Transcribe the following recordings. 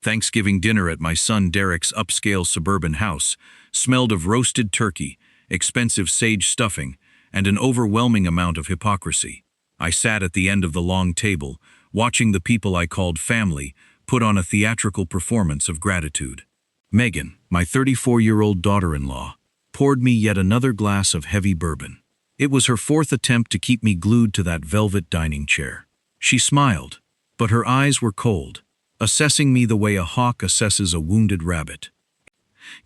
Thanksgiving dinner at my son Derek's upscale suburban house smelled of roasted turkey, expensive sage stuffing, and an overwhelming amount of hypocrisy. I sat at the end of the long table, watching the people I called family put on a theatrical performance of gratitude. Megan, my 34-year-old daughter-in-law, poured me yet another glass of heavy bourbon. It was her fourth attempt to keep me glued to that velvet dining chair. She smiled, but her eyes were cold, assessing me the way a hawk assesses a wounded rabbit.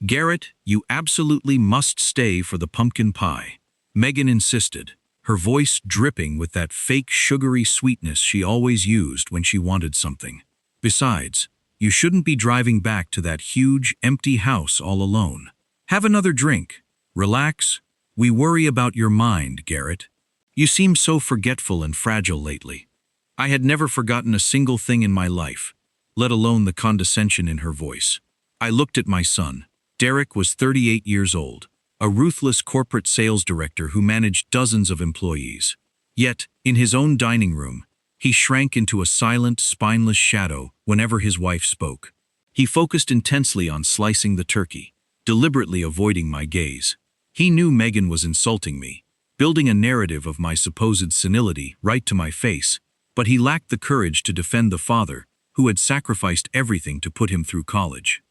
"Garrett, you absolutely must stay for the pumpkin pie," Megan insisted, her voice dripping with that fake sugary sweetness she always used when she wanted something. "Besides, you shouldn't be driving back to that huge, empty house all alone. Have another drink. Relax. We worry about your mind, Garrett. You seem so forgetful and fragile lately." I had never forgotten a single thing in my life, let alone the condescension in her voice. I looked at my son. Derek was 38 years old, a ruthless corporate sales director who managed dozens of employees. Yet, in his own dining room, he shrank into a silent, spineless shadow whenever his wife spoke. He focused intensely on slicing the turkey, deliberately avoiding my gaze. He knew Megan was insulting me, building a narrative of my supposed senility right to my face, but he lacked the courage to defend the father who had sacrificed everything to put him through college.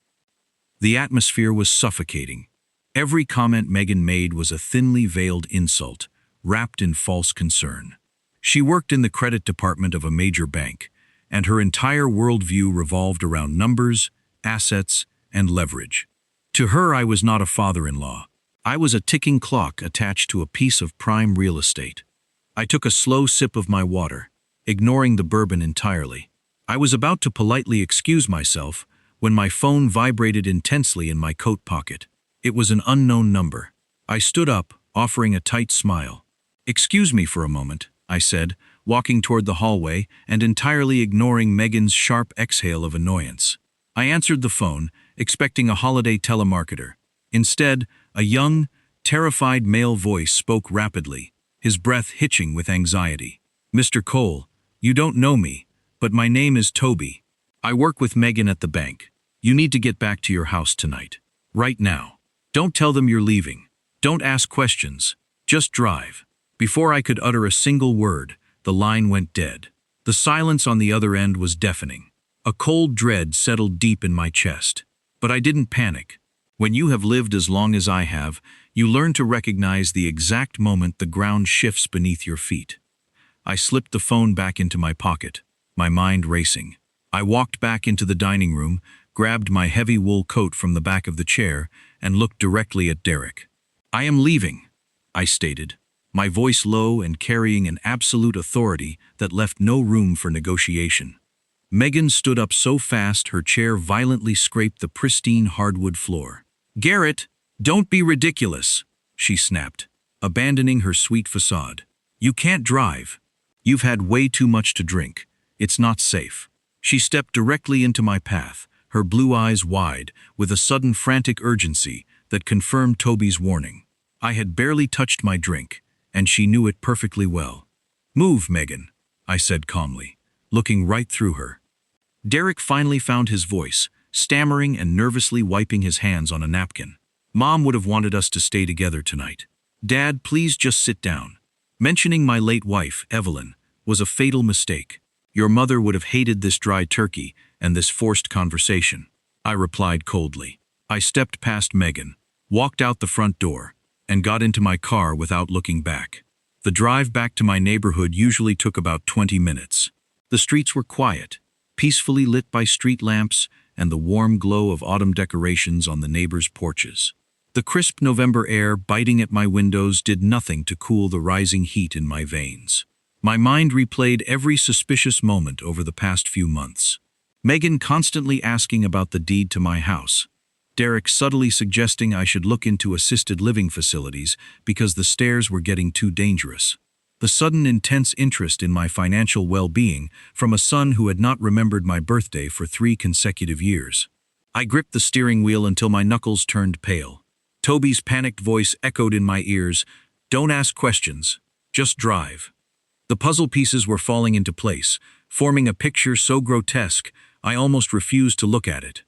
The atmosphere was suffocating. Every comment Megan made was a thinly veiled insult, wrapped in false concern. She worked in the credit department of a major bank, and her entire worldview revolved around numbers, assets, and leverage. To her, I was not a father-in-law. I was a ticking clock attached to a piece of prime real estate. I took a slow sip of my water, ignoring the bourbon entirely. I was about to politely excuse myself when my phone vibrated intensely in my coat pocket. It was an unknown number. I stood up, offering a tight smile. "Excuse me for a moment," I said, walking toward the hallway and entirely ignoring Megan's sharp exhale of annoyance. I answered the phone, expecting a holiday telemarketer. Instead, a young, terrified male voice spoke rapidly, his breath hitching with anxiety. "Mr. Cole, you don't know me, but my name is Toby. I work with Megan at the bank. You need to get back to your house tonight. Right now. Don't tell them you're leaving. Don't ask questions. Just drive." Before I could utter a single word, the line went dead. The silence on the other end was deafening. A cold dread settled deep in my chest. But I didn't panic. When you have lived as long as I have, you learn to recognize the exact moment the ground shifts beneath your feet. I slipped the phone back into my pocket, my mind racing. I walked back into the dining room, grabbed my heavy wool coat from the back of the chair, and looked directly at Derek. "I am leaving," I stated, my voice low and carrying an absolute authority that left no room for negotiation. Megan stood up so fast her chair violently scraped the pristine hardwood floor. "Garrett, don't be ridiculous," she snapped, abandoning her sweet facade. "You can't drive. You've had way too much to drink. It's not safe." She stepped directly into my path, her blue eyes wide, with a sudden frantic urgency that confirmed Toby's warning. I had barely touched my drink, and she knew it perfectly well. "Move, Megan," I said calmly, looking right through her. Derek finally found his voice, stammering and nervously wiping his hands on a napkin. "Mom would have wanted us to stay together tonight. Dad, please just sit down." Mentioning my late wife, Evelyn, was a fatal mistake. "Your mother would have hated this dry turkey and this forced conversation," I replied coldly. I stepped past Megan, walked out the front door, and got into my car without looking back. The drive back to my neighborhood usually took about 20 minutes. The streets were quiet, peacefully lit by street lamps and the warm glow of autumn decorations on the neighbors' porches. The crisp November air biting at my windows did nothing to cool the rising heat in my veins. My mind replayed every suspicious moment over the past few months. Megan constantly asking about the deed to my house. Derek subtly suggesting I should look into assisted living facilities because the stairs were getting too dangerous. The sudden intense interest in my financial well-being from a son who had not remembered my birthday for 3 consecutive years. I gripped the steering wheel until my knuckles turned pale. Toby's panicked voice echoed in my ears, "Don't ask questions, just drive." The puzzle pieces were falling into place, forming a picture so grotesque I almost refused to look at it.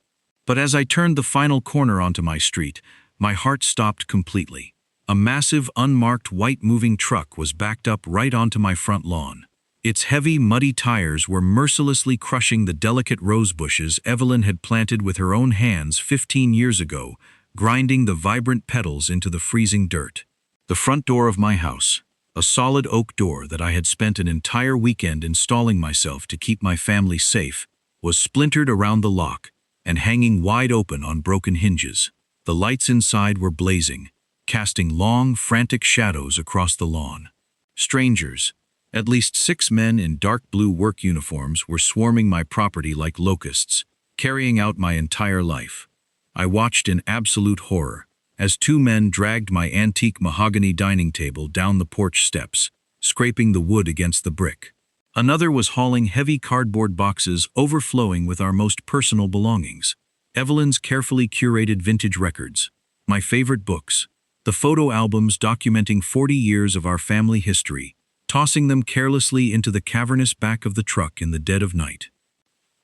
But as I turned the final corner onto my street, my heart stopped completely. A massive, unmarked white moving truck was backed up right onto my front lawn. Its heavy, muddy tires were mercilessly crushing the delicate rose bushes Evelyn had planted with her own hands 15 years ago, grinding the vibrant petals into the freezing dirt. The front door of my house, a solid oak door that I had spent an entire weekend installing myself to keep my family safe, was splintered around the lock and hanging wide open on broken hinges. The lights inside were blazing, casting long, frantic shadows across the lawn. Strangers, at least 6 men in dark blue work uniforms, were swarming my property like locusts, carrying out my entire life. I watched in absolute horror as 2 men dragged my antique mahogany dining table down the porch steps, scraping the wood against the brick. Another was hauling heavy cardboard boxes overflowing with our most personal belongings. Evelyn's carefully curated vintage records, my favorite books, the photo albums documenting 40 years of our family history, tossing them carelessly into the cavernous back of the truck in the dead of night.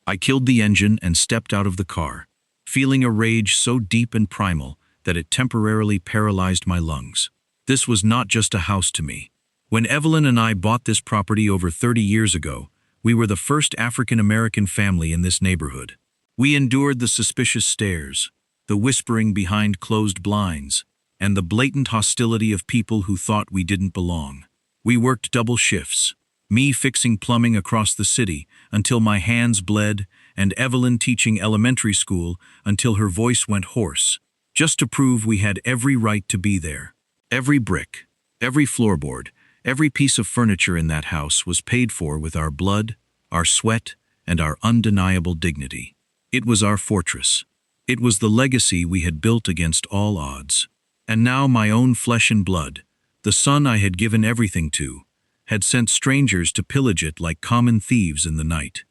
I killed the engine and stepped out of the car, feeling a rage so deep and primal that it temporarily paralyzed my lungs. This was not just a house to me. When Evelyn and I bought this property over 30 years ago, we were the first African-American family in this neighborhood. We endured the suspicious stares, the whispering behind closed blinds, and the blatant hostility of people who thought we didn't belong. We worked double shifts, me fixing plumbing across the city until my hands bled, and Evelyn teaching elementary school until her voice went hoarse, just to prove we had every right to be there. Every brick, every floorboard, every piece of furniture in that house was paid for with our blood, our sweat, and our undeniable dignity. It was our fortress. It was the legacy we had built against all odds. And now my own flesh and blood, the son I had given everything to, had sent strangers to pillage it like common thieves in the night.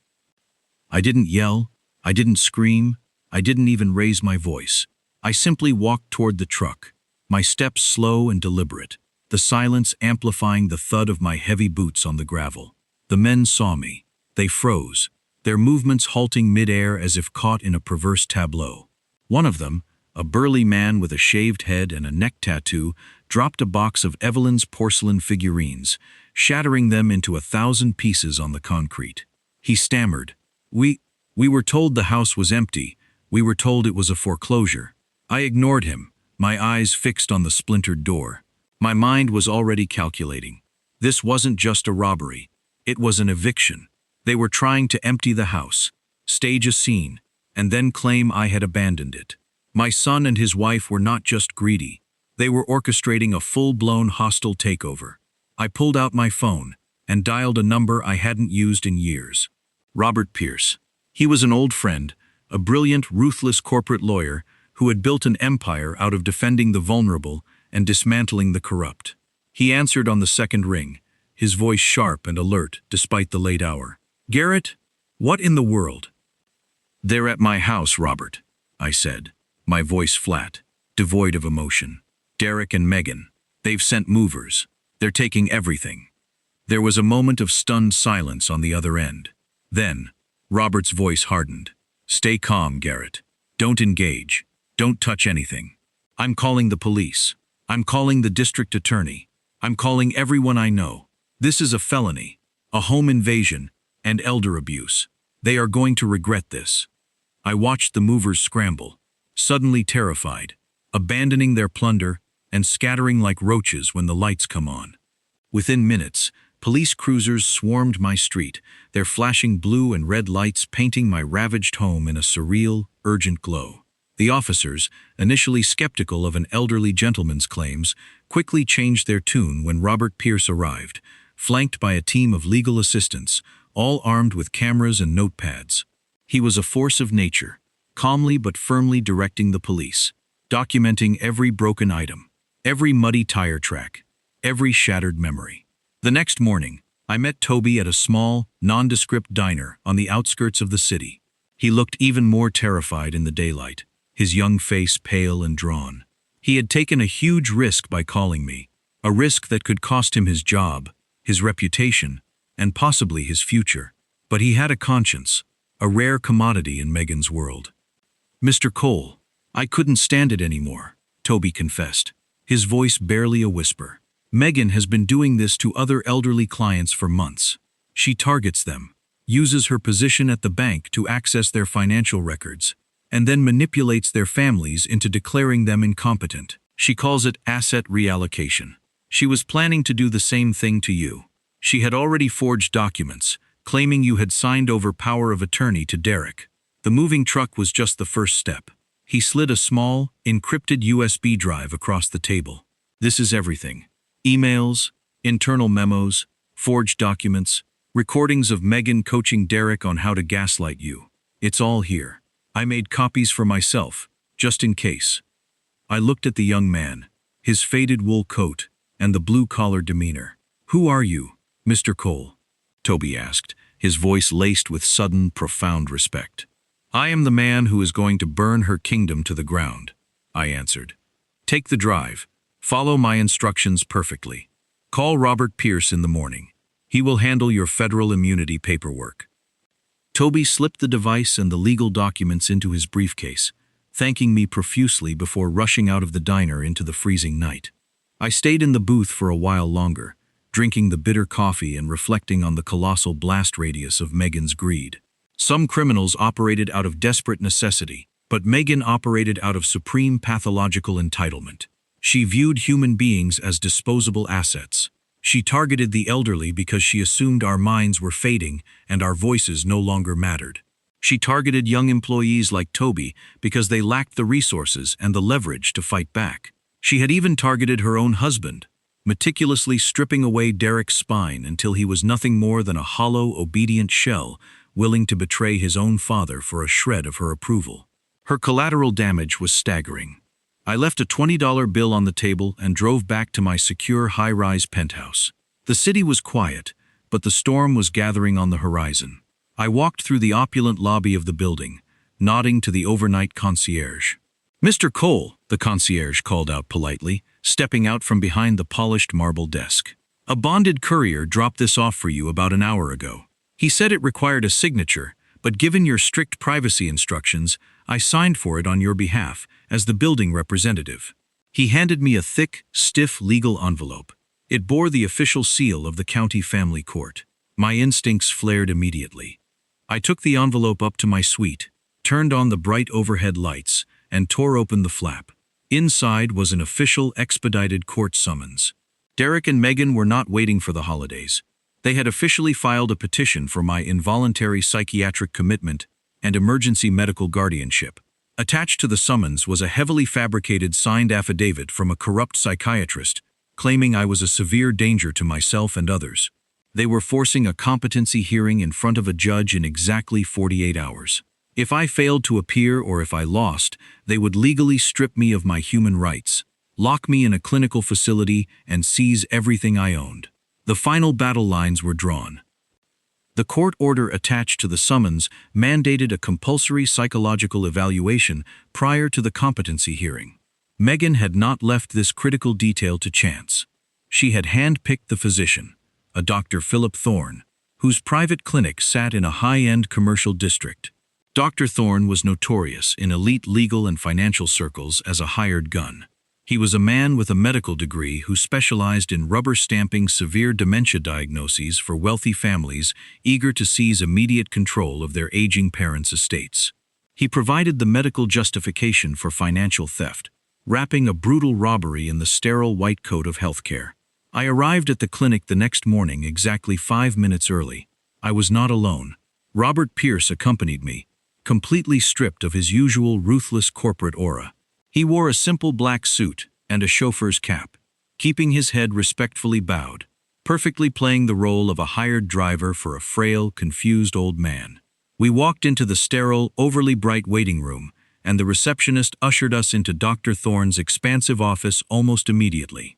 I didn't yell, I didn't scream, I didn't even raise my voice. I simply walked toward the truck, my steps slow and deliberate, the silence amplifying the thud of my heavy boots on the gravel. The men saw me. They froze, their movements halting mid-air as if caught in a perverse tableau. One of them, a burly man with a shaved head and a neck tattoo, dropped a box of Evelyn's porcelain figurines, shattering them into 1,000 pieces on the concrete. He stammered, We were told the house was empty. We were told it was a foreclosure." I ignored him, my eyes fixed on the splintered door. My mind was already calculating. This wasn't just a robbery. It was an eviction. They were trying to empty the house, stage a scene, and then claim I had abandoned it. My son and his wife were not just greedy. They were orchestrating a full-blown hostile takeover. I pulled out my phone and dialed a number I hadn't used in years. Robert Pierce. He was an old friend, a brilliant, ruthless corporate lawyer who had built an empire out of defending the vulnerable and dismantling the corrupt. He answered on the second ring, his voice sharp and alert despite the late hour. "Garrett, what in the world?" "They're at my house, Robert," I said, my voice flat, devoid of emotion. "Derek and Megan. They've sent movers. They're taking everything." There was a moment of stunned silence on the other end. Then, Robert's voice hardened. "Stay calm, Garrett. Don't engage. Don't touch anything. I'm calling the police. I'm calling the district attorney. I'm calling everyone I know. This is a felony, a home invasion, and elder abuse. They are going to regret this." I watched the movers scramble, suddenly terrified, abandoning their plunder and scattering like roaches when the lights come on. Within minutes, police cruisers swarmed my street, their flashing blue and red lights painting my ravaged home in a surreal, urgent glow. The officers, initially skeptical of an elderly gentleman's claims, quickly changed their tune when Robert Pierce arrived, flanked by a team of legal assistants, all armed with cameras and notepads. He was a force of nature, calmly but firmly directing the police, documenting every broken item, every muddy tire track, every shattered memory. The next morning, I met Toby at a small, nondescript diner on the outskirts of the city. He looked even more terrified in the daylight, his young face pale and drawn. He had taken a huge risk by calling me, a risk that could cost him his job, his reputation, and possibly his future. But he had a conscience, a rare commodity in Megan's world. "Mr. Cole, I couldn't stand it anymore," Toby confessed, his voice barely a whisper. "Megan has been doing this to other elderly clients for months. She targets them, uses her position at the bank to access their financial records, and then manipulates their families into declaring them incompetent. She calls it asset reallocation. She was planning to do the same thing to you. She had already forged documents, claiming you had signed over power of attorney to Derek. The moving truck was just the first step." He slid a small, encrypted USB drive across the table. "This is everything. Emails, internal memos, forged documents, recordings of Megan coaching Derek on how to gaslight you. It's all here. I made copies for myself, just in case." I looked at the young man, his faded wool coat, and the blue-collar demeanor. "Who are you, Mr. Cole?" Toby asked, his voice laced with sudden, profound respect. "I am the man who is going to burn her kingdom to the ground," I answered. "Take the drive. Follow my instructions perfectly. Call Robert Pierce in the morning. He will handle your federal immunity paperwork." Toby slipped the device and the legal documents into his briefcase, thanking me profusely before rushing out of the diner into the freezing night. I stayed in the booth for a while longer, drinking the bitter coffee and reflecting on the colossal blast radius of Megan's greed. Some criminals operated out of desperate necessity, but Megan operated out of supreme pathological entitlement. She viewed human beings as disposable assets. She targeted the elderly because she assumed our minds were fading and our voices no longer mattered. She targeted young employees like Toby because they lacked the resources and the leverage to fight back. She had even targeted her own husband, meticulously stripping away Derek's spine until he was nothing more than a hollow, obedient shell, willing to betray his own father for a shred of her approval. Her collateral damage was staggering. I left a $20 bill on the table and drove back to my secure high-rise penthouse. The city was quiet, but the storm was gathering on the horizon. I walked through the opulent lobby of the building, nodding to the overnight concierge. "Mr. Cole," the concierge called out politely, stepping out from behind the polished marble desk. "A bonded courier dropped this off for you about an hour ago. He said it required a signature, but given your strict privacy instructions, I signed for it on your behalf as the building representative." He handed me a thick, stiff legal envelope. It bore the official seal of the county family court. My instincts flared immediately. I took the envelope up to my suite, turned on the bright overhead lights, and tore open the flap. Inside was an official expedited court summons. Derek and Megan were not waiting for the holidays. They had officially filed a petition for my involuntary psychiatric commitment and emergency medical guardianship. Attached to the summons was a heavily fabricated signed affidavit from a corrupt psychiatrist, claiming I was a severe danger to myself and others. They were forcing a competency hearing in front of a judge in exactly 48 hours. If I failed to appear or if I lost, they would legally strip me of my human rights, lock me in a clinical facility, and seize everything I owned. The final battle lines were drawn. The court order attached to the summons mandated a compulsory psychological evaluation prior to the competency hearing. Megan had not left this critical detail to chance. She had handpicked the physician, a Dr. Philip Thorne, whose private clinic sat in a high-end commercial district. Dr. Thorne was notorious in elite legal and financial circles as a hired gun. He was a man with a medical degree who specialized in rubber-stamping severe dementia diagnoses for wealthy families eager to seize immediate control of their aging parents' estates. He provided the medical justification for financial theft, wrapping a brutal robbery in the sterile white coat of healthcare. I arrived at the clinic the next morning exactly 5 minutes early. I was not alone. Robert Pierce accompanied me, completely stripped of his usual ruthless corporate aura. He wore a simple black suit and a chauffeur's cap, keeping his head respectfully bowed, perfectly playing the role of a hired driver for a frail, confused old man. We walked into the sterile, overly bright waiting room, and the receptionist ushered us into Dr. Thorne's expansive office almost immediately.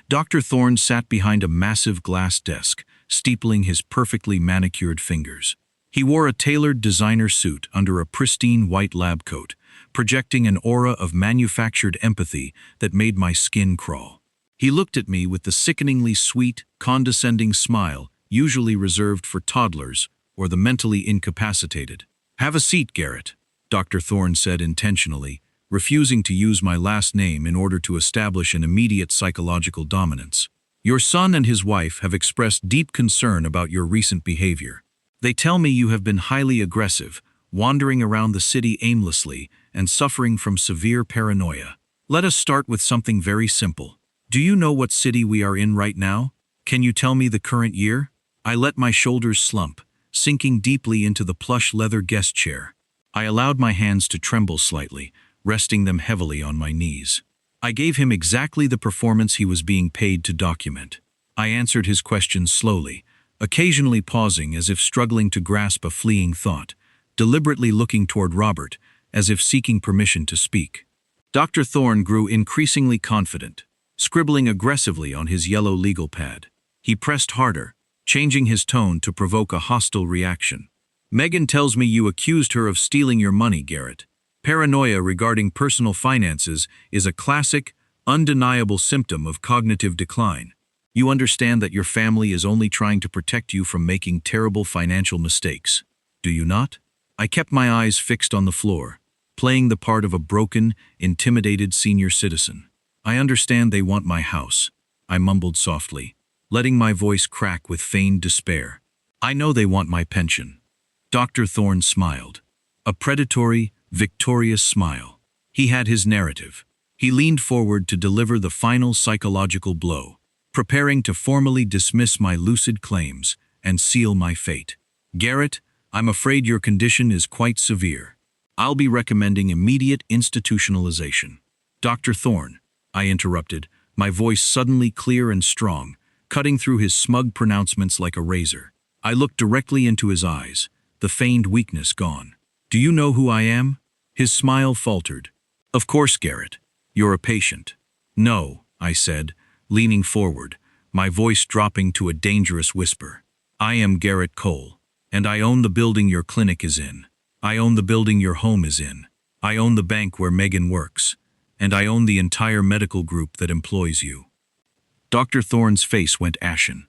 Dr. Thorne sat behind a massive glass desk, steepling his perfectly manicured fingers. He wore a tailored designer suit under a pristine white lab coat, projecting an aura of manufactured empathy that made my skin crawl. He looked at me with the sickeningly sweet, condescending smile usually reserved for toddlers or the mentally incapacitated. Have a seat, Garrett, Dr. Thorne said intentionally, refusing to use my last name in order to establish an immediate psychological dominance. Your son and his wife have expressed deep concern about your recent behavior. They tell me you have been highly aggressive, wandering around the city aimlessly, and suffering from severe paranoia. Let us start with something very simple. Do you know what city we are in right now? Can you tell me the current year? I let my shoulders slump, sinking deeply into the plush leather guest chair. I allowed my hands to tremble slightly, resting them heavily on my knees. I gave him exactly the performance he was being paid to document. I answered his questions slowly, occasionally pausing as if struggling to grasp a fleeing thought, deliberately looking toward Robert, as if seeking permission to speak. Dr. Thorne grew increasingly confident, scribbling aggressively on his yellow legal pad. He pressed harder, changing his tone to provoke a hostile reaction. Megan tells me you accused her of stealing your money, Garrett. Paranoia regarding personal finances is a classic, undeniable symptom of cognitive decline. You understand that your family is only trying to protect you from making terrible financial mistakes, do you not? I kept my eyes fixed on the floor, playing the part of a broken, intimidated senior citizen. I understand they want my house, I mumbled softly, letting my voice crack with feigned despair. I know they want my pension. Dr. Thorne smiled. A predatory, victorious smile. He had his narrative. He leaned forward to deliver the final psychological blow, preparing to formally dismiss my lucid claims and seal my fate. Garrett, I'm afraid your condition is quite severe. I'll be recommending immediate institutionalization. Dr. Thorne, I interrupted, my voice suddenly clear and strong, cutting through his smug pronouncements like a razor. I looked directly into his eyes, the feigned weakness gone. Do you know who I am? His smile faltered. Of course, Garrett. You're a patient. No, I said, leaning forward, my voice dropping to a dangerous whisper. I am Garrett Cole, and I own the building your clinic is in. I own the building your home is in. I own the bank where Megan works, and I own the entire medical group that employs you. Dr. Thorne's face went ashen.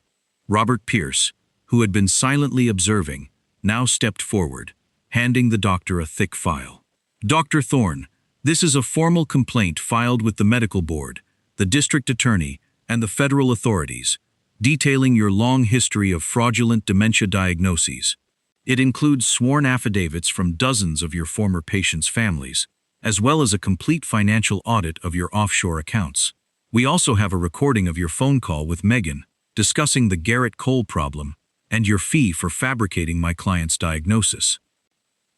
Robert Pierce, who had been silently observing, now stepped forward, handing the doctor a thick file. Dr. Thorne, this is a formal complaint filed with the medical board, the district attorney, and the federal authorities, detailing your long history of fraudulent dementia diagnoses. It includes sworn affidavits from dozens of your former patients' families, as well as a complete financial audit of your offshore accounts. We also have a recording of your phone call with Megan, discussing the Garrett Cole problem and your fee for fabricating my client's diagnosis.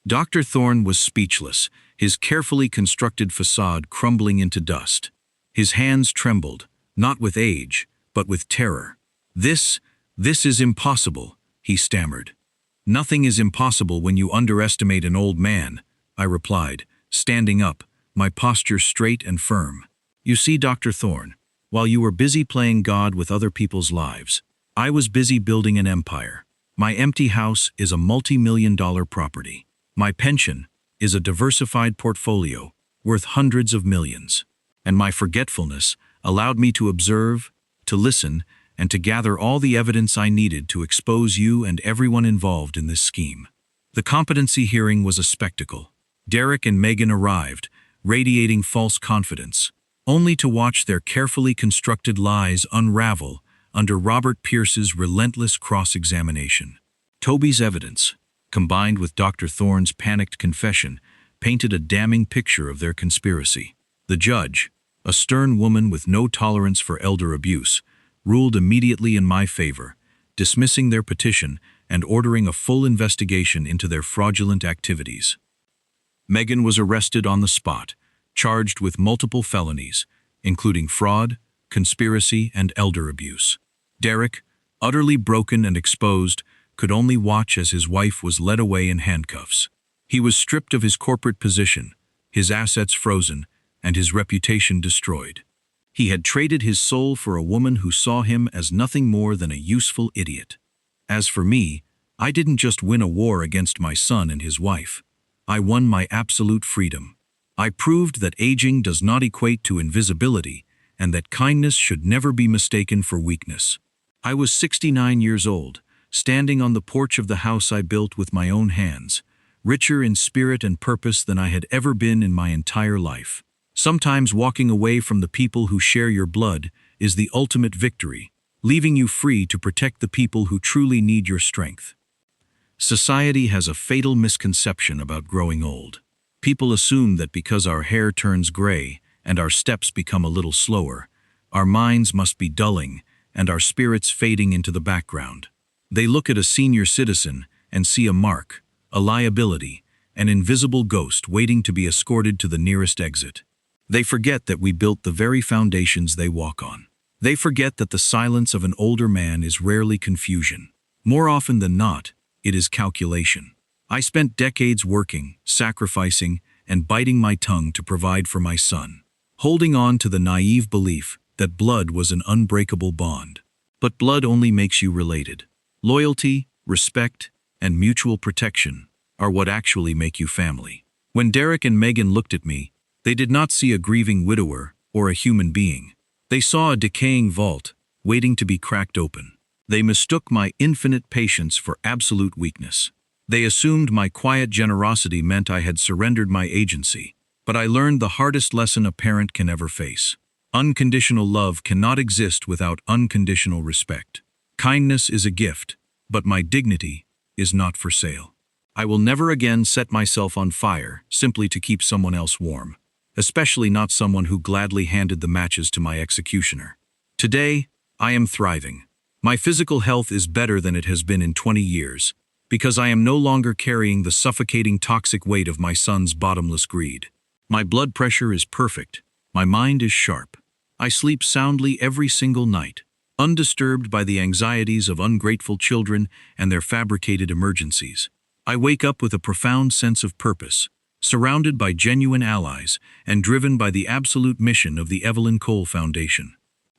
Dr. Thorne was speechless, his carefully constructed facade crumbling into dust. His hands trembled, not with age, but with terror. This is impossible, he stammered. Nothing is impossible when you underestimate an old man, I replied, standing up, my posture straight and firm. You see, Dr. Thorne, while you were busy playing God with other people's lives, I was busy building an empire. My empty house is a multi-million-dollar property. My pension is a diversified portfolio worth hundreds of millions. And my forgetfulness allowed me to observe, to listen, and to gather all the evidence I needed to expose you and everyone involved in this scheme. The competency hearing was a spectacle. Derek and Megan arrived, radiating false confidence, only to watch their carefully constructed lies unravel under Robert Pierce's relentless cross-examination. Toby's evidence, combined with Dr. Thorne's panicked confession, painted a damning picture of their conspiracy. The judge, a stern woman with no tolerance for elder abuse, ruled immediately in my favor, dismissing their petition and ordering a full investigation into their fraudulent activities. Megan was arrested on the spot, charged with multiple felonies, including fraud, conspiracy, and elder abuse. Derek, utterly broken and exposed, could only watch as his wife was led away in handcuffs. He was stripped of his corporate position, his assets frozen, and his reputation destroyed. He had traded his soul for a woman who saw him as nothing more than a useful idiot. As for me, I didn't just win a war against my son and his wife. I won my absolute freedom. I proved that aging does not equate to invisibility and that kindness should never be mistaken for weakness. I was 69 years old, standing on the porch of the house I built with my own hands, richer in spirit and purpose than I had ever been in my entire life. Sometimes walking away from the people who share your blood is the ultimate victory, leaving you free to protect the people who truly need your strength. Society has a fatal misconception about growing old. People assume that because our hair turns gray and our steps become a little slower, our minds must be dulling and our spirits fading into the background. They look at a senior citizen and see a mark, a liability, an invisible ghost waiting to be escorted to the nearest exit. They forget that we built the very foundations they walk on. They forget that the silence of an older man is rarely confusion. More often than not, it is calculation. I spent decades working, sacrificing, and biting my tongue to provide for my son, holding on to the naive belief that blood was an unbreakable bond. But blood only makes you related. Loyalty, respect, and mutual protection are what actually make you family. When Derek and Megan looked at me, they did not see a grieving widower or a human being. They saw a decaying vault, waiting to be cracked open. They mistook my infinite patience for absolute weakness. They assumed my quiet generosity meant I had surrendered my agency. But I learned the hardest lesson a parent can ever face. Unconditional love cannot exist without unconditional respect. Kindness is a gift, but my dignity is not for sale. I will never again set myself on fire simply to keep someone else warm, especially not someone who gladly handed the matches to my executioner. Today, I am thriving. My physical health is better than it has been in 20 years, because I am no longer carrying the suffocating toxic weight of my son's bottomless greed. My blood pressure is perfect. My mind is sharp. I sleep soundly every single night, undisturbed by the anxieties of ungrateful children and their fabricated emergencies. I wake up with a profound sense of purpose, surrounded by genuine allies and driven by the absolute mission of the Evelyn Cole Foundation.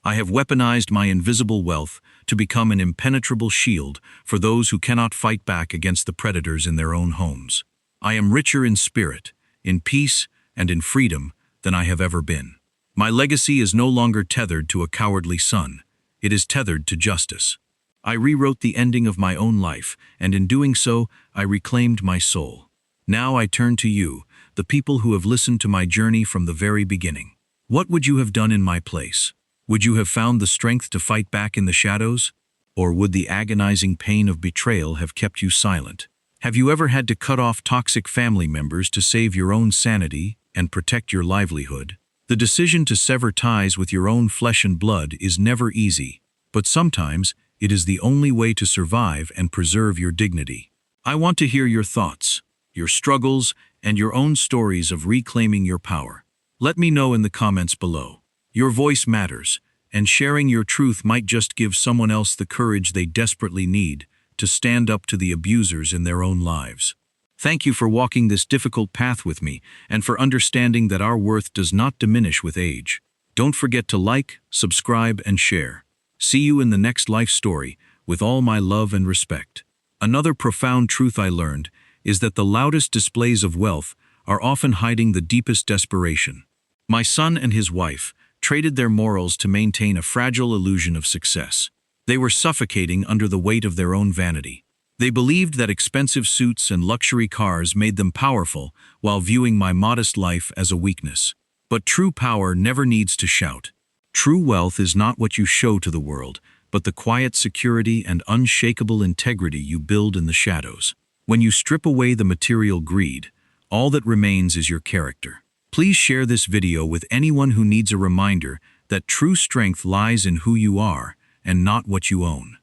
I have weaponized my invisible wealth to become an impenetrable shield for those who cannot fight back against the predators in their own homes. I am richer in spirit, in peace, and in freedom than I have ever been. My legacy is no longer tethered to a cowardly son. It is tethered to justice. I rewrote the ending of my own life, and in doing so, I reclaimed my soul. Now I turn to you, the people who have listened to my journey from the very beginning. What would you have done in my place? Would you have found the strength to fight back in the shadows? Or would the agonizing pain of betrayal have kept you silent? Have you ever had to cut off toxic family members to save your own sanity and protect your livelihood? The decision to sever ties with your own flesh and blood is never easy, but sometimes it is the only way to survive and preserve your dignity. I want to hear your thoughts, your struggles, and your own stories of reclaiming your power. Let me know in the comments below. Your voice matters, and sharing your truth might just give someone else the courage they desperately need to stand up to the abusers in their own lives. Thank you for walking this difficult path with me and for understanding that our worth does not diminish with age. Don't forget to like, subscribe, and share. See you in the next life story with all my love and respect. Another profound truth I learned is that the loudest displays of wealth are often hiding the deepest desperation. My son and his wife traded their morals to maintain a fragile illusion of success. They were suffocating under the weight of their own vanity. They believed that expensive suits and luxury cars made them powerful while viewing my modest life as a weakness. But true power never needs to shout. True wealth is not what you show to the world, but the quiet security and unshakable integrity you build in the shadows. When you strip away the material greed, all that remains is your character. Please share this video with anyone who needs a reminder that true strength lies in who you are and not what you own.